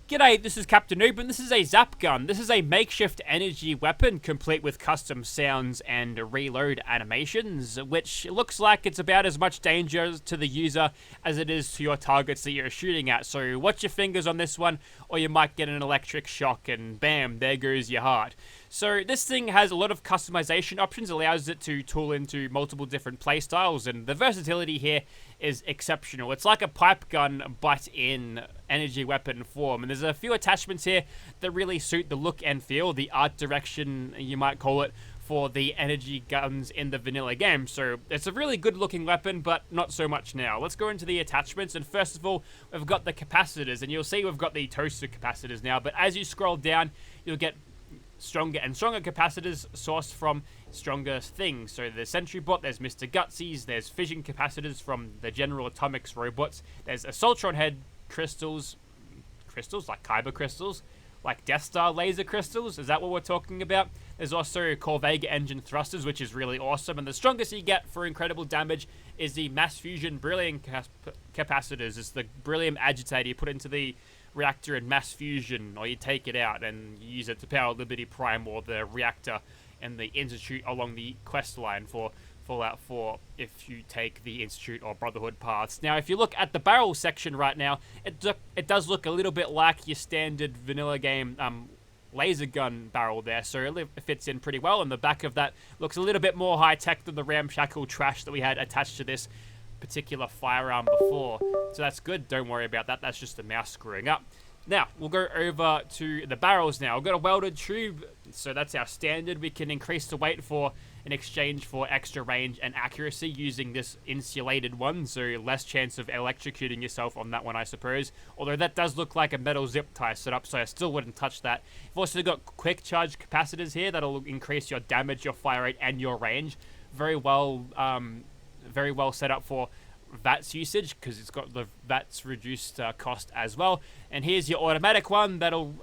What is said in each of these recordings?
G'day, this is Captainoob, and this is a zap gun. This is a makeshift energy weapon complete with custom sounds and reload animations, which looks like it's about as much danger to the user as it is to your targets that you're shooting at. So watch your fingers on this one, or you might get an electric shock and bam, there goes your heart. So this thing has a lot of customization options, allows it to tool into multiple different playstyles, and the versatility here is exceptional. It's like a pipe gun, but in energy weapon form. And there's a few attachments here that really suit the look and feel, the art direction, you might call it, for the energy guns in the vanilla game. So it's a really good looking weapon, but not so much now. Let's go into the attachments, and first of all, we've got the capacitors, and you'll see we've got the toaster capacitors now, but as you scroll down, you'll get stronger and stronger capacitors sourced from stronger things. So there's Sentry Bot, there's Mr. Gutsies, there's fission capacitors from the General Atomics robots, there's Assaultron head crystals like Kyber crystals, like Death Star laser crystals. Is that what we're talking about? There's also Corvega engine thrusters, which is really awesome, and the strongest you get for incredible damage is the mass fusion beryllium capacitors. It's the beryllium agitator you put into the reactor in mass fusion, or you take it out and use it to power Liberty Prime or the reactor and the Institute along the quest line for Fallout 4 if you take the Institute or Brotherhood paths. Now, if you look at the barrel section right now, it does look a little bit like your standard vanilla game laser gun barrel there, so it fits in pretty well, and the back of that looks a little bit more high-tech than the ramshackle trash that we had attached to this particular firearm before. So that's good, don't worry about that, that's just the mouse screwing up. Now, we'll go over to the barrels now. We've got a welded tube, so that's our standard. We can increase the weight in exchange for extra range and accuracy using this insulated one, so less chance of electrocuting yourself on that one, I suppose. Although that does look like a metal zip tie setup, so I still wouldn't touch that. You've also got quick charge capacitors here that'll increase your damage, your fire rate, and your range. Very well set up for VATS usage, because it's got the VATS reduced cost as well. And here's your automatic one that'll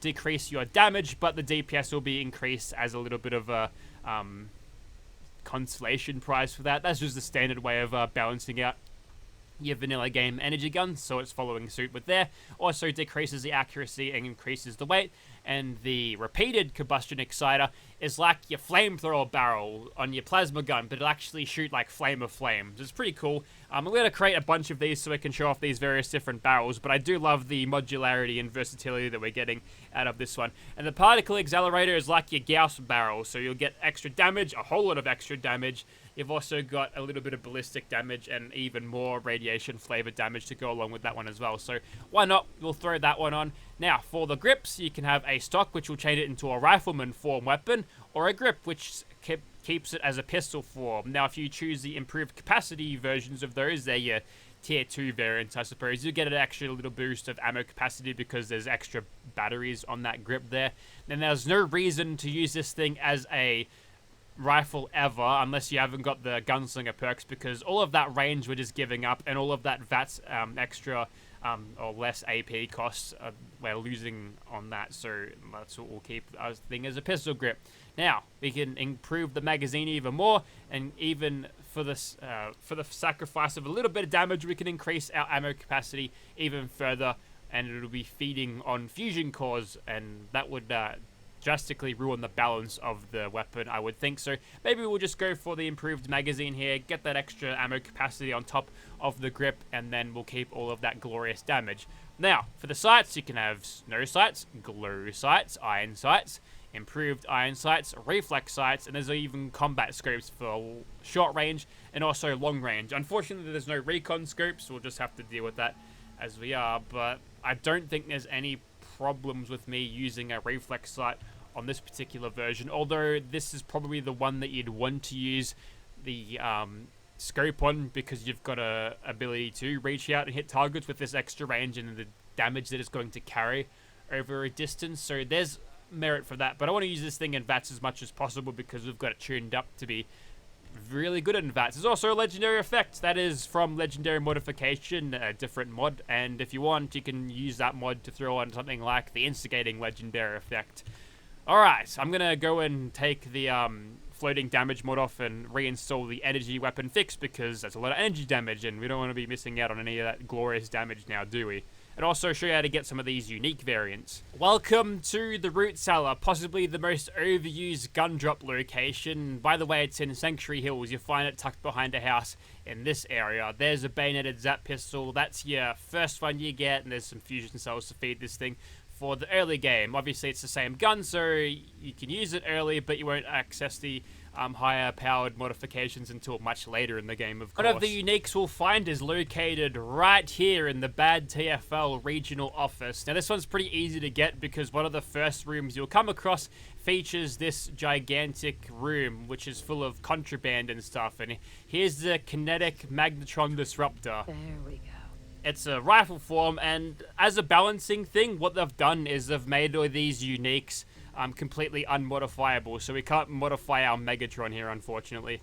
decrease your damage, but the DPS will be increased as a little bit of a consolation prize for that. That's just the standard way of balancing out your vanilla game energy gun, so it's following suit with there. Also decreases the accuracy and increases the weight. And the repeated combustion exciter is like your flamethrower barrel on your plasma gun, but it'll actually shoot like flame of flames. It's pretty cool. I'm going to create a bunch of these so we can show off these various different barrels, but I do love the modularity and versatility that we're getting out of this one. And the particle accelerator is like your Gauss barrel, so you'll get extra damage, a whole lot of extra damage. You've also got a little bit of ballistic damage and even more radiation flavored damage to go along with that one as well. So why not? We'll throw that one on. Now, for the grips, you can have a stock, which will change it into a rifleman form weapon, or a grip, which keeps it as a pistol form. Now, if you choose the improved capacity versions of those, they're your tier 2 variants, I suppose. You get an extra little boost of ammo capacity because there's extra batteries on that grip there. Then there's no reason to use this thing as a rifle ever unless you haven't got the gunslinger perks, because all of that range we're just giving up, and all of that VATS extra or less AP costs we're losing on that, so that's what we'll keep our thing as a pistol grip. Now we can improve the magazine even more, and even for the sacrifice of a little bit of damage, we can increase our ammo capacity even further, and it'll be feeding on fusion cores, and that would drastically ruin the balance of the weapon, I would think. So maybe we'll just go for the improved magazine here, get that extra ammo capacity on top of the grip, and then we'll keep all of that glorious damage. Now, for the sights, you can have snow sights, glow sights, iron sights, improved iron sights, reflex sights, and there's even combat scopes for short range and also long range. Unfortunately, there's no recon scopes, so we'll just have to deal with that as we are, but I don't think there's any problems with me using a reflex sight on this particular version, although this is probably the one that you'd want to use the scope on, because you've got a ability to reach out and hit targets with this extra range and the damage that it's going to carry over a distance, so there's merit for that. But I want to use this thing in VATS as much as possible because we've got it tuned up to be really good in VATS. There's also a legendary effect that is from Legendary Modification, a different mod, and if you want, you can use that mod to throw on something like the Instigating Legendary effect. Alright, I'm gonna go and take the floating damage mod off and reinstall the energy weapon fix, because that's a lot of energy damage and we don't want to be missing out on any of that glorious damage now, do we? and also show you how to get some of these unique variants. Welcome to the Root Cellar, possibly the most overused gun drop location. By the way, it's in Sanctuary Hills. You'll find it tucked behind a house in this area. There's a bayoneted zap pistol. That's your first one you get, and there's some fusion cells to feed this thing for the early game. Obviously, it's the same gun, so you can use it early, but you won't access the higher powered modifications until much later in the game, of course. One of the uniques we'll find is located right here in the Bad TFL regional office. Now, this one's pretty easy to get because one of the first rooms you'll come across features this gigantic room, which is full of contraband and stuff. And here's the kinetic magnetron disruptor. There we go. It's a rifle form, and as a balancing thing, what they've done is they've made all these uniques completely unmodifiable, so we can't modify our Megatron here, unfortunately.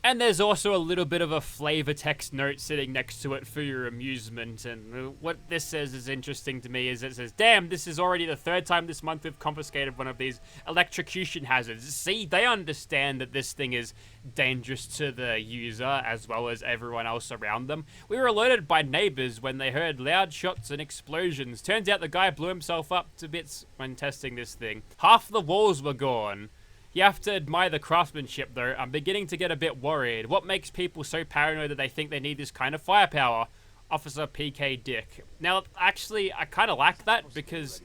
And there's also a little bit of a flavor text note sitting next to it for your amusement, and what this says is interesting to me is it says, damn, this is already the third time this month we've confiscated one of these electrocution hazards. See, they understand that this thing is dangerous to the user as well as everyone else around them. We were alerted by neighbors when they heard loud shots and explosions. Turns out the guy blew himself up to bits when testing this thing. Half the walls were gone. You have to admire the craftsmanship, though. I'm beginning to get a bit worried. What makes people so paranoid that they think they need this kind of firepower? Officer PK Dick. Now, actually, I kind of like that because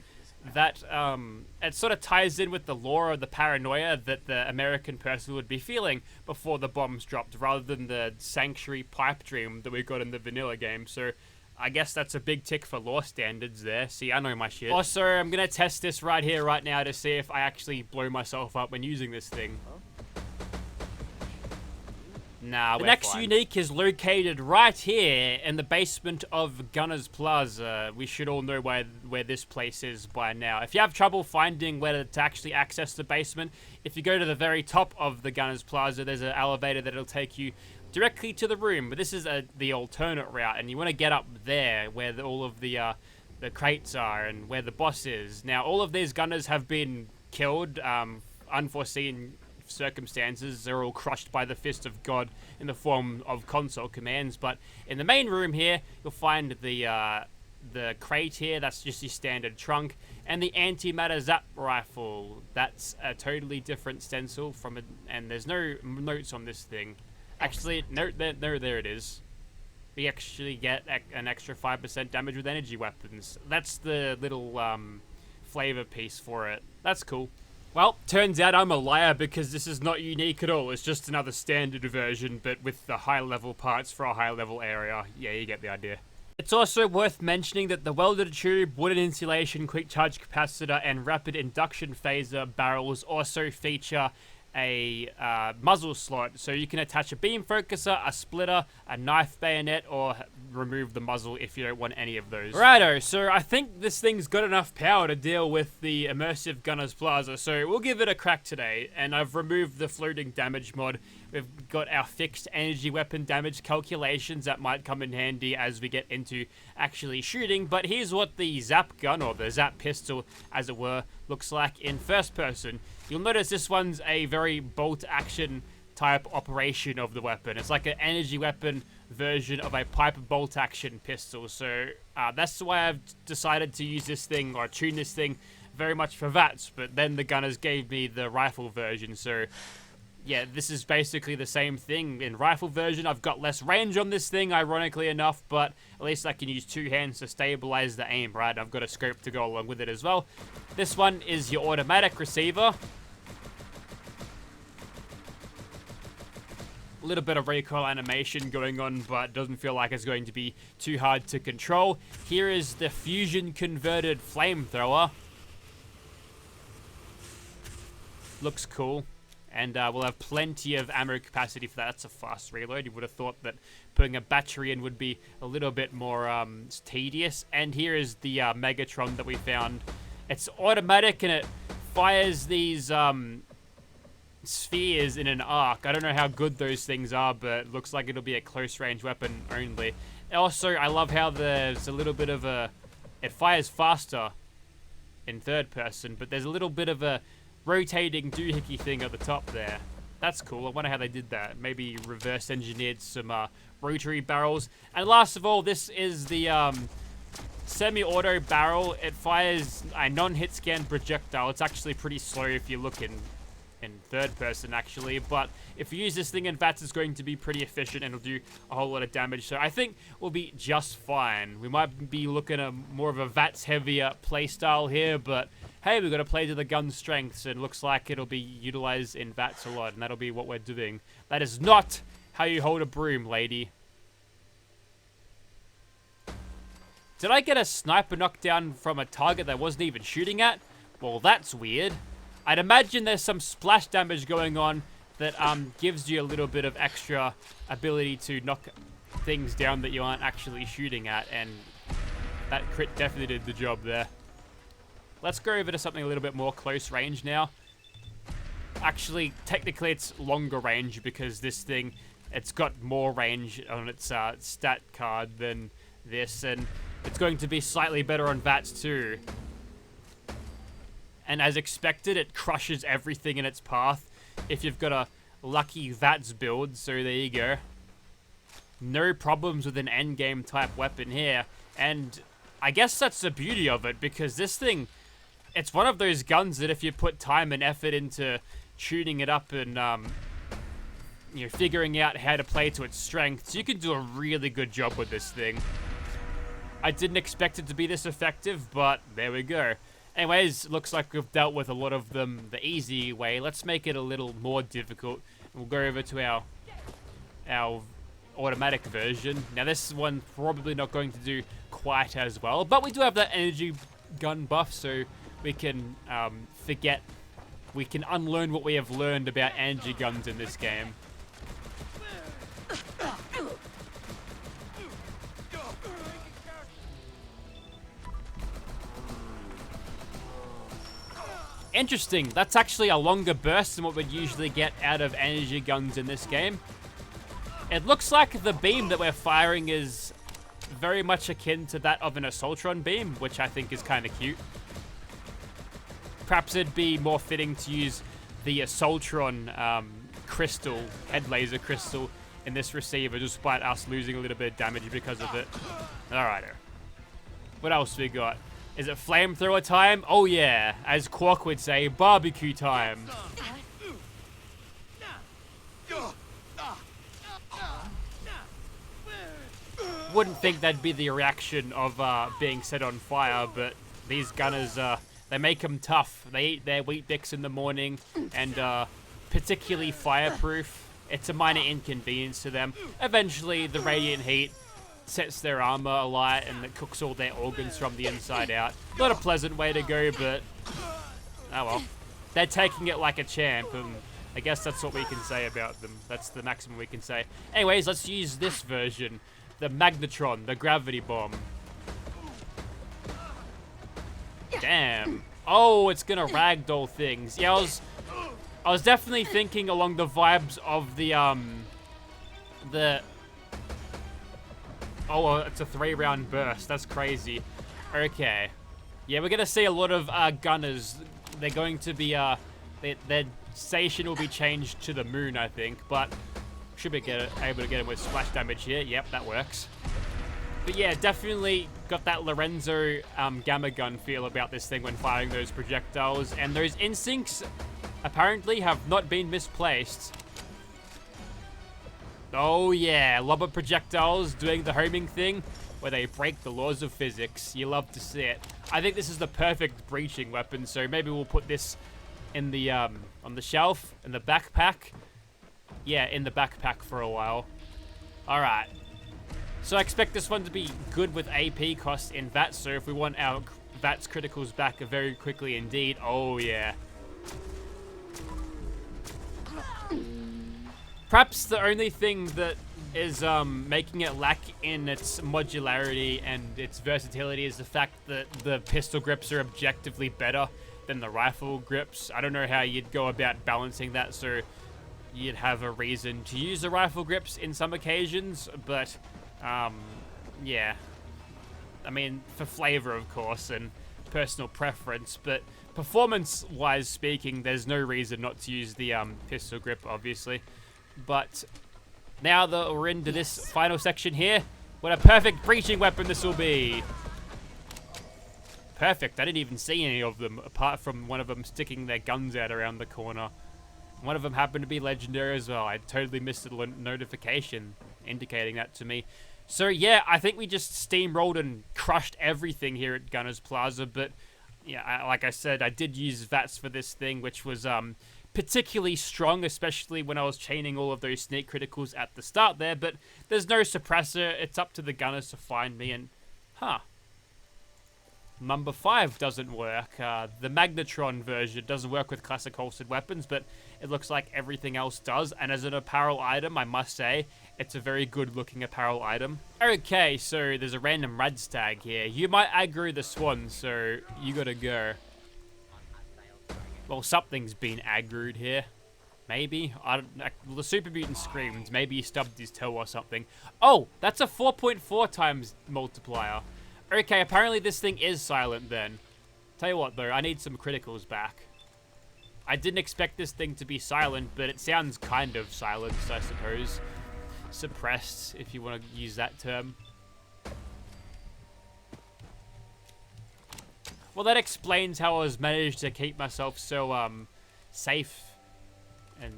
that it sort of ties in with the lore of the paranoia that the American person would be feeling before the bombs dropped, rather than the sanctuary pipe dream that we got in the vanilla game. So I guess that's a big tick for lore standards there. See, I know my shit. Also, I'm going to test this right here, right now, to see if I actually blow myself up when using this thing. Nah, the next unique is located right here in the basement of Gunner's Plaza. We should all know where this place is by now. If you have trouble finding where to actually access the basement, if you go to the very top of the Gunner's Plaza, there's an elevator that'll take you directly to the room, but this is the alternate route, and you want to get up there where all of the crates are and where the boss is. Now, all of these gunners have been killed, unforeseen circumstances. They're all crushed by the fist of God in the form of console commands. But in the main room here, you'll find the crate here. That's just your standard trunk, and the antimatter zap rifle. That's a totally different stencil from it, and there's no notes on this thing. Actually, no, there it is. We actually get an extra 5% damage with energy weapons. That's the little flavor piece for it. That's cool. Well, turns out I'm a liar because this is not unique at all. It's just another standard version, but with the high-level parts for a high-level area. Yeah, you get the idea. It's also worth mentioning that the welded tube, wooden insulation, quick charge capacitor, and rapid induction phaser barrels also feature a muzzle slot, so you can attach a beam focuser, a splitter, a knife bayonet, or remove the muzzle if you don't want any of those. Righto, so I think this thing's got enough power to deal with the immersive Gunner's Plaza, so we'll give it a crack today. And I've removed the floating damage mod. We've got our fixed energy weapon damage calculations that might come in handy as we get into actually shooting. But here's what the zap gun, or the zap pistol as it were, looks like in first person. You'll notice this one's a very bolt action type operation of the weapon. It's like an energy weapon version of a pipe bolt action pistol. So that's why I've decided to use this thing, or tune this thing, very much for that. But then the gunners gave me the rifle version, so yeah, this is basically the same thing. In rifle version, I've got less range on this thing, ironically enough, but at least I can use two hands to stabilize the aim, right? I've got a scope to go along with it as well. This one is your automatic receiver. A little bit of recoil animation going on, but doesn't feel like it's going to be too hard to control. Here is the fusion converted flamethrower. Looks cool. And we'll have plenty of ammo capacity for that. That's a fast reload. You would have thought that putting a battery in would be a little bit more tedious. And here is the Megatron that we found. It's automatic and it fires these spheres in an arc. I don't know how good those things are, but it looks like it'll be a close range weapon only. Also, I love how there's a little bit of a... It fires faster in third person, but there's a little bit of a rotating doohickey thing at the top there. That's cool. I wonder how they did that. Maybe reverse engineered some rotary barrels. And last of all, this is the semi-auto barrel. It fires a non-hit scan projectile. It's actually pretty slow if you look in third person, actually, but if you use this thing in VATS, it's going to be pretty efficient and it'll do a whole lot of damage, so I think we'll be just fine. We might be looking at more of a VATS heavier playstyle here, but hey, we've got to play to the gun strengths, and it looks like it'll be utilized in VATS a lot, and that'll be what we're doing. That is not how you hold a broom, lady. Did I get a sniper knockdown from a target that I wasn't even shooting at? Well, that's weird. I'd imagine there's some splash damage going on that gives you a little bit of extra ability to knock things down that you aren't actually shooting at, and that crit definitely did the job there. Let's go over to something a little bit more close range now. Actually, technically it's longer range because this thing, it's got more range on its stat card than this, and it's going to be slightly better on VATS too. And as expected, it crushes everything in its path if you've got a lucky VATS build, so there you go. No problems with an endgame type weapon here, and I guess that's the beauty of it, because this thing, it's one of those guns that if you put time and effort into tuning it up and you know, figuring out how to play to its strengths, you can do a really good job with this thing. I didn't expect it to be this effective, but there we go. Anyways, looks like we've dealt with a lot of them the easy way. Let's make it a little more difficult. We'll go over to our automatic version. Now this one probably not going to do quite as well, but we do have that energy gun buff, so we can we can unlearn what we have learned about energy guns in this game. Interesting, that's actually a longer burst than what we'd usually get out of energy guns in this game. It looks like the beam that we're firing is very much akin to that of an Assaultron beam, which I think is kind of cute. Perhaps it'd be more fitting to use the Assaultron crystal, head laser crystal, in this receiver, despite us losing a little bit of damage because of it. Alrighto. What else we got? Is it flamethrower time? Oh yeah, as Quark would say, barbecue time. Wouldn't think that'd be the reaction of being set on fire, but these gunners, they make them tough. They eat their Wheat Bix in the morning, and particularly fireproof. It's a minor inconvenience to them. Eventually, the radiant heat sets their armor alight and it cooks all their organs from the inside out. Not a pleasant way to go, but oh well. They're taking it like a champ, and I guess that's what we can say about them. That's the maximum we can say. Anyways, let's use this version. The Magnetron, the gravity bomb. Damn. Oh, it's gonna ragdoll things. Yeah, I was definitely thinking along the vibes of the oh, it's a 3-round burst. That's crazy. Okay. Yeah, we're gonna see a lot of gunners. They're going to be their station will be changed to the moon, I think, but should be able to get him with splash damage here. Yep, that works. But yeah, definitely got that Lorenzo gamma gun feel about this thing when firing those projectiles, and those instincts apparently have not been misplaced. Oh yeah, lobber projectiles doing the homing thing where they break the laws of physics. You love to see it. I think this is the perfect breaching weapon, so maybe we'll put this in the on the shelf, in the backpack. Yeah, in the backpack for a while. Alright. So I expect this one to be good with AP costs in VATS, so if we want our VATS criticals back very quickly indeed, oh yeah. Perhaps the only thing that is making it lack in its modularity and its versatility is the fact that the pistol grips are objectively better than the rifle grips. I don't know how you'd go about balancing that so you'd have a reason to use the rifle grips in some occasions, but yeah. I mean, for flavor, of course, and personal preference, but performance-wise speaking, there's no reason not to use the pistol grip, obviously. But now that we're into this final section here, what a perfect breaching weapon this will be. Perfect. I didn't even see any of them, apart from one of them sticking their guns out around the corner. One of them happened to be legendary as well. I totally missed a notification indicating that to me. So yeah, I think we just steamrolled and crushed everything here at Gunners Plaza. But yeah, like I said, I did use VATS for this thing, which was particularly strong, especially when I was chaining all of those sneak criticals at the start there. But there's no suppressor. It's up to the Gunners to find me. And Number 5 doesn't work. The Magnetron version doesn't work with classic holstered weapons, but it looks like everything else does. And as an apparel item, I must say, it's a very good looking apparel item. Okay, so there's a random red stag here. You might aggro the swan, so you gotta go. Well, something's been aggroed here. Maybe. Well, the super mutant screamed. Maybe he stubbed his toe or something. Oh, that's a 4.4 times multiplier. Okay, apparently this thing is silent then. Tell you what though, I need some criticals back. I didn't expect this thing to be silent, but it sounds kind of silenced, I suppose. Suppressed, if you want to use that term. Well, that explains how I was managed to keep myself so, safe. And,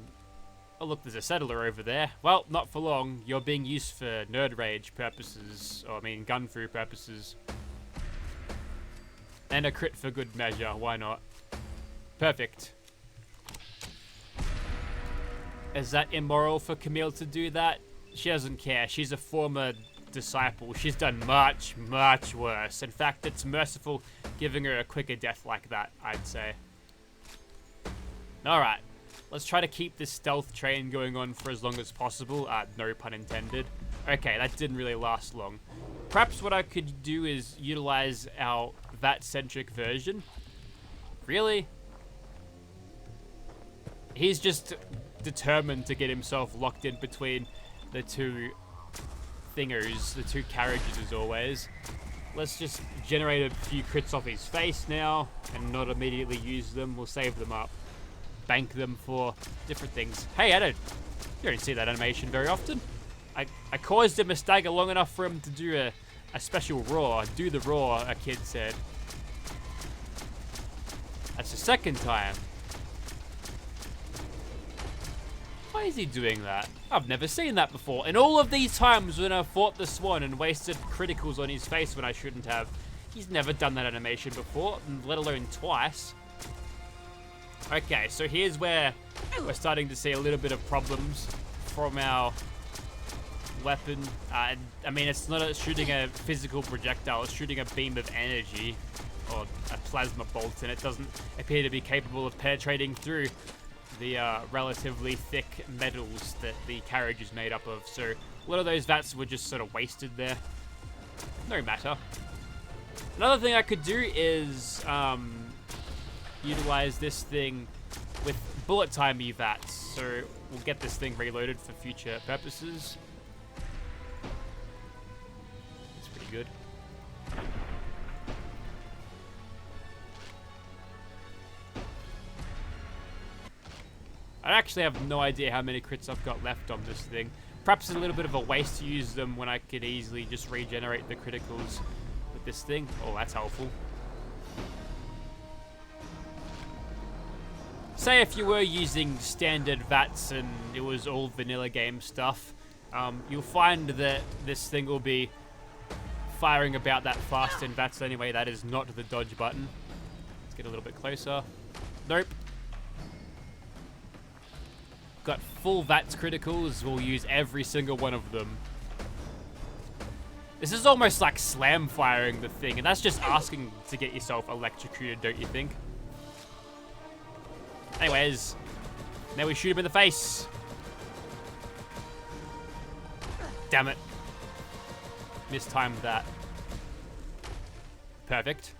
oh look, there's a settler over there. Well, not for long. You're being used for nerd rage purposes, or I mean gun through purposes. And a crit for good measure, why not? Perfect. Is that immoral for Camille to do that? She doesn't care. She's a former disciple. She's done much, much worse. In fact, it's merciful giving her a quicker death like that, I'd say. Alright. Let's try to keep this stealth train going on for as long as possible. No pun intended. Okay, that didn't really last long. Perhaps what I could do is utilize our VAT-centric version. Really? He's just determined to get himself locked in between the two thingers, the two carriages as always. Let's just generate a few crits off his face now and not immediately use them. We'll save them up. Bank them for different things. Hey, you don't see that animation very often. I caused him a stagger long enough for him to do a special roar. Do the roar, a kid said. That's the second time. Why is he doing that? I've never seen that before. And all of these times when I fought the swan and wasted criticals on his face when I shouldn't have, he's never done that animation before, let alone twice. Okay, so here's where we're starting to see a little bit of problems from our weapon. I mean, it's not shooting a physical projectile, it's shooting a beam of energy, or a plasma bolt, and it doesn't appear to be capable of penetrating through the relatively thick metals that the carriage is made up of. So a lot of those VATs were just sort of wasted there. No matter. Another thing I could do is utilize this thing with bullet time VATs. So we'll get this thing reloaded for future purposes. That's pretty good. I actually have no idea how many crits I've got left on this thing. Perhaps a little bit of a waste to use them when I could easily just regenerate the criticals with this thing. Oh, that's helpful. Say if you were using standard VATs and it was all vanilla game stuff, you'll find that this thing will be firing about that fast in VATs anyway. That is not the dodge button. Let's get a little bit closer. Nope. Got full VATs criticals. We'll use every single one of them. This is almost like slam firing the thing, and that's just asking to get yourself electrocuted, don't you think? Anyways, now we shoot him in the face. Damn it. Mistimed that. Perfect.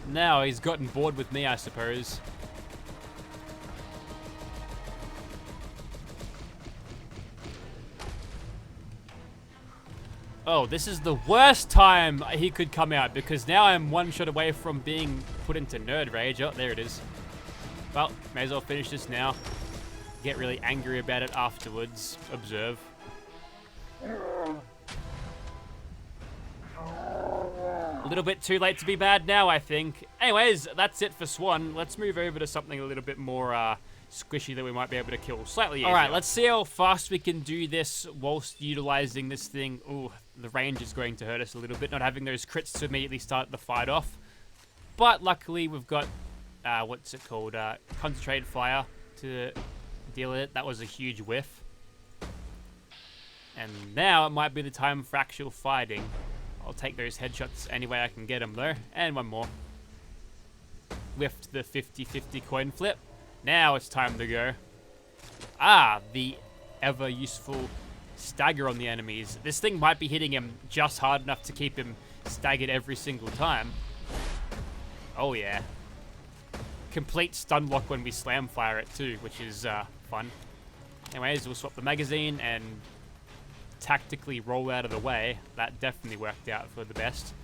Now he's gotten bored with me, I suppose. Oh, this is the worst time he could come out, because now I'm one shot away from being put into nerd rage. Oh, there it is. Well, may as well finish this now. Get really angry about it afterwards. Observe. A little bit too late to be bad now, I think. Anyways, that's it for Swan. Let's move over to something a little bit more squishy that we might be able to kill slightly easier. Alright, let's see how fast we can do this whilst utilizing this thing. Ooh, the range is going to hurt us a little bit, not having those crits to immediately start the fight off. But luckily, we've got, what's it called? Concentrated fire to deal with it. That was a huge whiff. And now it might be the time for actual fighting. I'll take those headshots any way I can get them, though. And one more. Whiffed the 50-50 coin flip. Now it's time to go. Ah, the ever-useful stagger on the enemies. This thing might be hitting him just hard enough to keep him staggered every single time. Oh, yeah. Complete stun lock when we slam fire it, too, which is fun. Anyways, we'll swap the magazine and tactically roll out of the way. That definitely worked out for the best.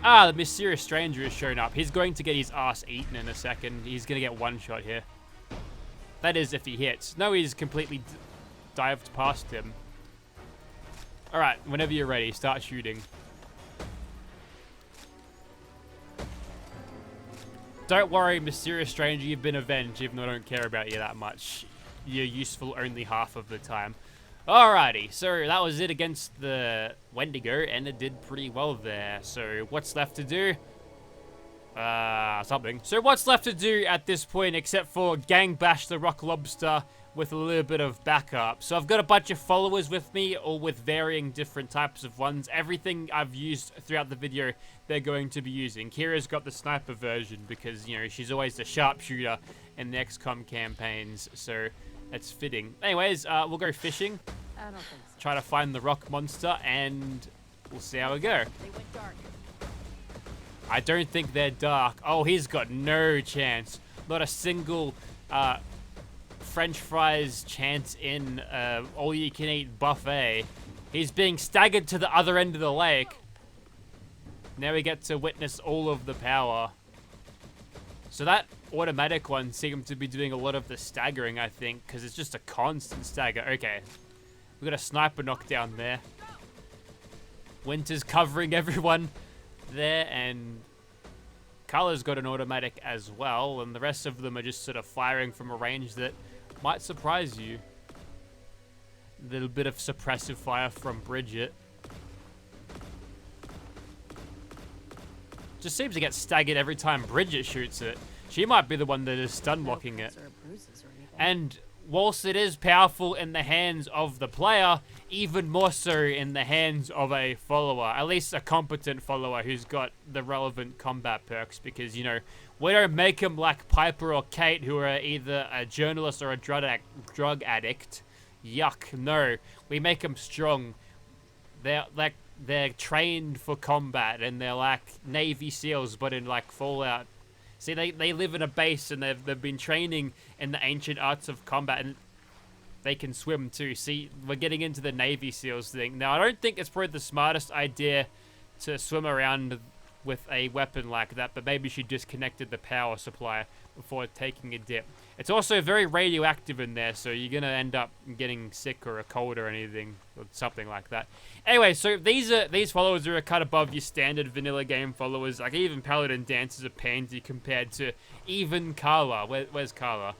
Ah, the mysterious stranger has shown up. He's going to get his ass eaten in a second. He's going to get one shot here. That is if he hits. No, he's completely dived past him. Alright, whenever you're ready, start shooting. Don't worry, mysterious stranger, you've been avenged, even though I don't care about you that much. You're useful only half of the time. Alrighty, so that was it against the Wendigo, and it did pretty well there. So what's left to do? Something. So what's left to do at this point except for gang bash the rock lobster with a little bit of backup. So I've got a bunch of followers with me, all with varying different types of ones. Everything I've used throughout the video, they're going to be using. Kira's got the sniper version because, you know, she's always the sharpshooter in the XCOM campaigns, so it's fitting. Anyways, we'll go fishing. I don't think so. Try to find the rock monster, and we'll see how we go. They went dark. I don't think they're dark. Oh, he's got no chance. Not a single French fries chance in all-you-can-eat buffet. He's being staggered to the other end of the lake. Now we get to witness all of the power. So that automatic one seemed to be doing a lot of the staggering, I think, because it's just a constant stagger. Okay. We got a sniper knockdown there. Winter's covering everyone there, and Color's got an automatic as well, and the rest of them are just sort of firing from a range that might surprise you. A little bit of suppressive fire from Bridget. Just seems to get staggered every time Bridget shoots it. She might be the one that is stun blocking it. And whilst it is powerful in the hands of the player, even more so in the hands of a follower. At least a competent follower who's got the relevant combat perks, because, you know, we don't make them like Piper or Kate, who are either a journalist or a drug addict. Yuck, no. We make them strong. They're trained for combat, and they're like Navy SEALs, but in like Fallout. See, they live in a base, and they've been training in the ancient arts of combat, and they can swim too. See, we're getting into the Navy SEALs thing. Now, I don't think it's probably the smartest idea to swim around with a weapon like that, but maybe she disconnected the power supply before taking a dip. It's also very radioactive in there, so you're gonna end up getting sick or a cold or anything, or something like that. Anyway, so these followers are a cut above your standard vanilla game followers. Like, even Paladin Dance is a pansy compared to even Carla. Where's Carla?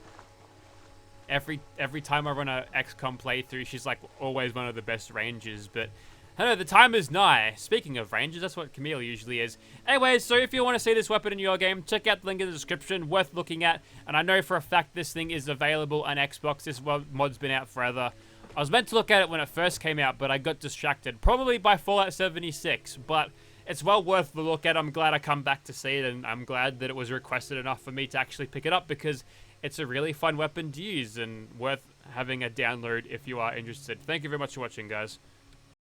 Every time I run a XCOM playthrough, she's like always one of the best rangers, but I know the time is nigh. Speaking of rangers, that's what Camille usually is. Anyways, so if you want to see this weapon in your game, check out the link in the description. Worth looking at. And I know for a fact this thing is available on Xbox. This mod's been out forever. I was meant to look at it when it first came out, but I got distracted. Probably by Fallout 76, but it's well worth the look at. I'm glad I come back to see it, and I'm glad that it was requested enough for me to actually pick it up, because it's a really fun weapon to use and worth having a download if you are interested. Thank you very much for watching, guys.